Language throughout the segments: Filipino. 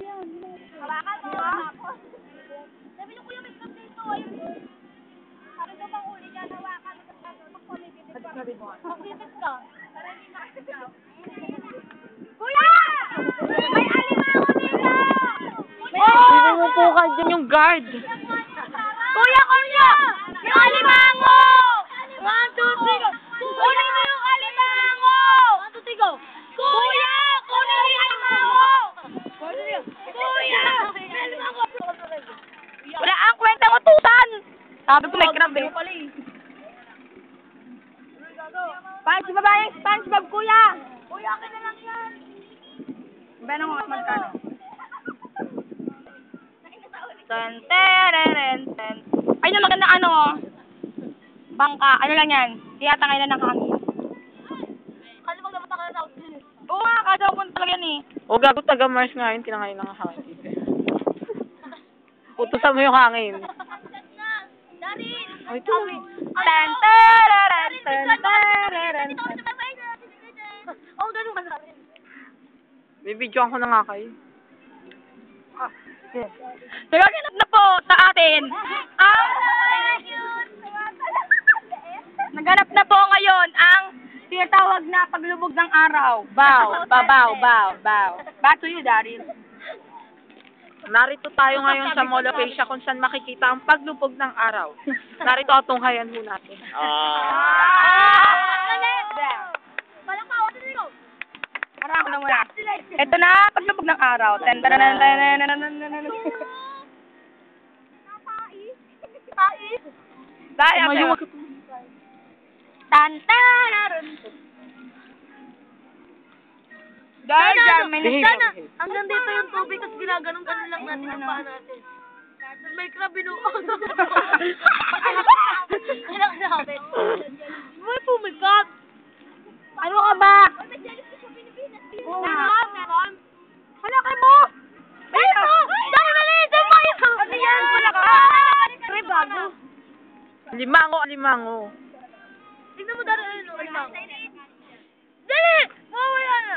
Hawakan mo. Sabi niyo kuya, may stop dito. Sabi ko bang uli ka, hawakan mo sa pagpamibibig ko. Magbibig ka. Para hindi makasigaw. Kuya! May alimango dito! Pumupukan dyan yung guard. Kuya! Yung alimango! 1, 2, 3, go! Kunin mo yung alimango! 1, 2, 3, go! Kuya! Kunin mo yung alimango! Kuya! Wala ang kwentang utusan. Sabi ko may crab eh. SpongeBob, kuya. Kuya, akin na lang yan! Beno mo magkano? Ten, tereren, ten. Ay, na maganda ano. Bangka. Ano lang yan? Tiyatangay na ng hangin. Kali mag naman ako na din eh. Oo nga, kada ko talaga yan eh. O gago, taga-Mars nga yun. Tinangay ng hangin. Utusan mo yung hangin. Darin! Ay, ito. Ten, tereren, ten, tereren. Oh, ganun ka Darin. Bibidyoan ko na nga kayo. Nagaganap na po sa atin ang naganap na po ngayon ang tinatawag na paglubog ng araw. Bow. Back to you, Daryl. Narito tayo ngayon sa Mall of Asia kung saan makikita ang paglubog ng araw. Narito ang tunghayan mo natin. Harap na muna. Ito na, paglubog ng araw. Dahil Hanggang dito yung tubig at ginaganon-ganon lang natin ang paa natin. May crab binuot. Kailangan natin. May pumikat. ano ka ba? Meron. Halakay mo! Ito! Dali! Dumay! Ano yan? Wala ka! May bago. Limango. Tignan mo dali. Alimango. Dali! Wala na.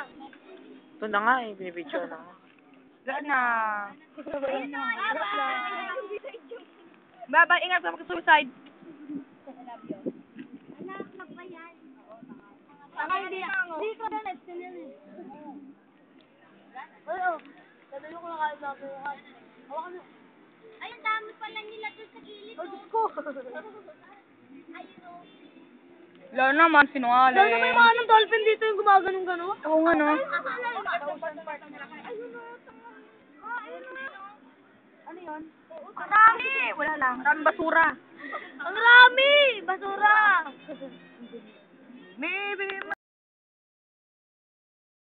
Ito na nga eh, binibidyo na nga. Gaan na. Bye, ingat sa pag-suicide. Tama hindi ko na next yan eh. Oo. Dadalo ko na kayo sa bukas. Hawakan mo. Ay, ang dami pala nila doon sa gilid. Oh, Diyos ko. Ayun o. Wala naman, sinungaling. Dahil may mga ng dolphin dito yung gumaganong-ganon. Oo nga no. Ano yun? Ang rami! Wala lang. Maraming basura. Ang rami! Basura! Maybe